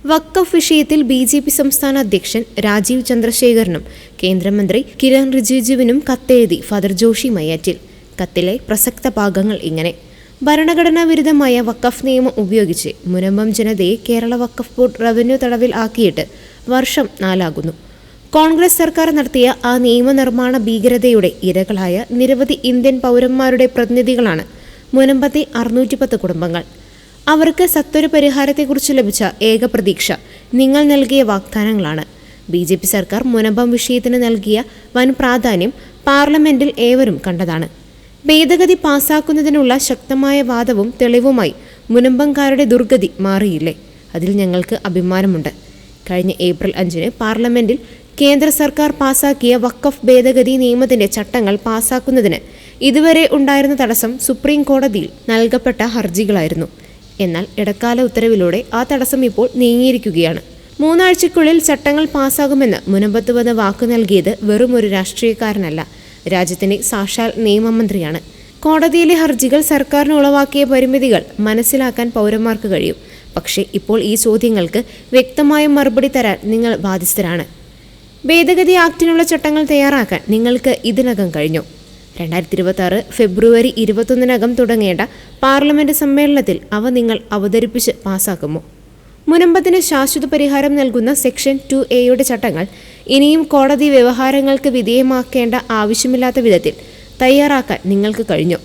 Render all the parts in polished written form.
വഖഫ് വിഷയത്തിൽ ബി.ജെ.പി. സംസ്ഥാന അധ്യക്ഷൻ രാജീവ് ചന്ദ്രശേഖറിനും കേന്ദ്രമന്ത്രി കിരൺ റിജിജുവിനും കത്തെഴുതി ഫാദർ ജോഷി മയ്യാറ്റിൽ. കത്തിലെ പ്രസക്ത ഭാഗങ്ങൾ ഇങ്ങനെ: ഭരണഘടനാ വിരുദ്ധമായ വഖഫ് നിയമം ഉപയോഗിച്ച് മുനമ്പം ജനതയെ കേരള വഖഫ് ബോർഡ് റവന്യൂ തടവിൽ ആക്കിയിട്ട് വർഷം 4 ആകുന്നു. കോൺഗ്രസ് സർക്കാർ നടത്തിയ ആ നിയമനിർമ്മാണ ഭീകരതയുടെ ഇരകളായ നിരവധി ഇന്ത്യൻ പൗരന്മാരുടെ പ്രതിനിധികളാണ് മുനമ്പത്തെ 610 കുടുംബങ്ങൾ. അവർക്ക് സത്വര പരിഹാരത്തെക്കുറിച്ച് ലഭിച്ച ഏക പ്രതീക്ഷ നിങ്ങൾ നൽകിയ വാഗ്ദാനങ്ങളാണ്. ബി.ജെ.പി. സർക്കാർ മുനമ്പം വിഷയത്തിന് നൽകിയ വൻ പ്രാധാന്യം പാർലമെന്റിൽ ഏവരും കണ്ടതാണ്. ഭേദഗതി പാസാക്കുന്നതിനുള്ള ശക്തമായ വാദവും തെളിവുമായി മുനമ്പംകാരുടെ ദുർഗതി മാറിയില്ലേ? അതിൽ ഞങ്ങൾക്ക് അഭിമാനമുണ്ട്. കഴിഞ്ഞ ഏപ്രിൽ 5 പാർലമെന്റിൽ കേന്ദ്ര സർക്കാർ പാസാക്കിയ വഖഫ് ഭേദഗതി നിയമത്തിന്റെ ചട്ടങ്ങൾ പാസാക്കുന്നതിന് ഇതുവരെ ഉണ്ടായിരുന്ന തടസ്സം സുപ്രീം കോടതിയിൽ നൽകപ്പെട്ട ഹർജികളായിരുന്നു. എന്നാൽ ഇടക്കാല ഉത്തരവിലൂടെ ആ തടസ്സം ഇപ്പോൾ നീങ്ങിയിരിക്കുകയാണ്. 3 ആഴ്ചയ്ക്കുള്ളിൽ ചട്ടങ്ങൾ പാസ്സാകുമെന്ന് മുനമ്പത്ത് വന്ന് വാക്കു നൽകിയത് വെറും ഒരു രാഷ്ട്രീയക്കാരനല്ല, രാജ്യത്തിന്റെ സാക്ഷാൽ നിയമമന്ത്രിയാണ്. കോടതിയിലെ ഹർജികൾ സർക്കാരിന് ഉളവാക്കിയ പരിമിതികൾ മനസ്സിലാക്കാൻ പൗരന്മാർക്ക് കഴിയും. പക്ഷേ ഇപ്പോൾ ഈ ചോദ്യങ്ങൾക്ക് വ്യക്തമായ മറുപടി തരാൻ നിങ്ങൾ ബാധ്യസ്ഥരാണ്. ഭേദഗതി ആക്ടിനുള്ള ചട്ടങ്ങൾ തയ്യാറാക്കാൻ നിങ്ങൾക്ക് ഇതിനകം കഴിഞ്ഞു. 2026 ഫെബ്രുവരി 21 തുടങ്ങേണ്ട പാർലമെന്റ് സമ്മേളനത്തിൽ അവ നിങ്ങൾ അവതരിപ്പിച്ച് പാസാക്കുമോ? മുനമ്പത്തിന് ശാശ്വത പരിഹാരം നൽകുന്ന സെക്ഷൻ 2A ചട്ടങ്ങൾ ഇനിയും കോടതി വ്യവഹാരങ്ങൾക്ക് വിധേയമാക്കേണ്ട ആവശ്യമില്ലാത്ത വിധത്തിൽ തയ്യാറാക്കാൻ നിങ്ങൾക്ക് കഴിഞ്ഞു.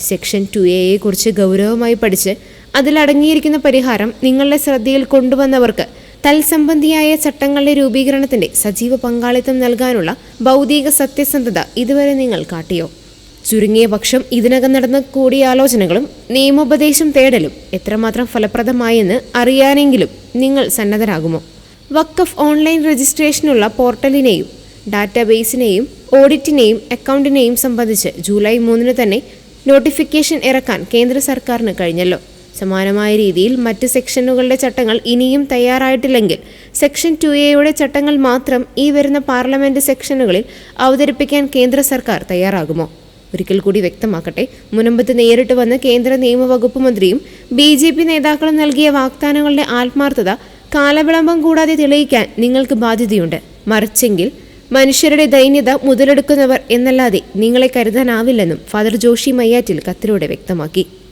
സെക്ഷൻ 2A ഗൗരവമായി പഠിച്ച് അതിലടങ്ങിയിരിക്കുന്ന പരിഹാരം നിങ്ങളുടെ ശ്രദ്ധയിൽ കൊണ്ടുവന്നവർക്ക് തൽസംബന്ധിയായ ചട്ടങ്ങളുടെ രൂപീകരണത്തിന്റെ സജീവ പങ്കാളിത്തം നൽകാനുള്ള ഭൗതിക സത്യസന്ധത ഇതുവരെ നിങ്ങൾ കാട്ടിയോ? ചുരുങ്ങിയ പക്ഷം ഇതിനകം നടന്ന കൂടിയാലോചനകളും നിയമോപദേശം തേടലും എത്രമാത്രം ഫലപ്രദമായെന്ന് അറിയാനെങ്കിലും നിങ്ങൾ സന്നദ്ധരാകുമോ? വഖഫ് ഓൺലൈൻ രജിസ്ട്രേഷനുള്ള പോർട്ടലിനെയും ഡാറ്റാബേസിനെയും ഓഡിറ്റിനെയും അക്കൗണ്ടിനെയും സംബന്ധിച്ച് ജൂലൈ 3 തന്നെ നോട്ടിഫിക്കേഷൻ ഇറക്കാൻ കേന്ദ്ര സർക്കാരിന് കഴിഞ്ഞല്ലോ. സമാനമായ രീതിയിൽ മറ്റ് സെക്ഷനുകളുടെ ചട്ടങ്ങൾ ഇനിയും തയ്യാറായിട്ടില്ലെങ്കിൽ സെക്ഷൻ 2A ചട്ടങ്ങൾ മാത്രം ഈ വരുന്ന പാർലമെന്റ് സെക്ഷനുകളിൽ അവതരിപ്പിക്കാൻ കേന്ദ്ര സർക്കാർ തയ്യാറാകുമോ? ഒരിക്കൽ കൂടി വ്യക്തമാക്കട്ടെ, മുനമ്പത്ത് നേരിട്ട് വന്ന് കേന്ദ്ര നിയമവകുപ്പ് മന്ത്രിയും ബി.ജെ.പി. നേതാക്കളും നൽകിയ വാഗ്ദാനങ്ങളുടെ ആത്മാർത്ഥത കാലവിളംബം കൂടാതെ തെളിയിക്കാൻ നിങ്ങൾക്ക് ബാധ്യതയുണ്ട്. മറിച്ചെങ്കിൽ മനുഷ്യരുടെ ദൈന്യത മുതലെടുക്കുന്നവർ എന്നല്ലാതെ നിങ്ങളെ കരുതാനാവില്ലെന്നും ഫാദർ ജോഷി മയ്യാറ്റിൽ കത്തിലൂടെ വ്യക്തമാക്കി.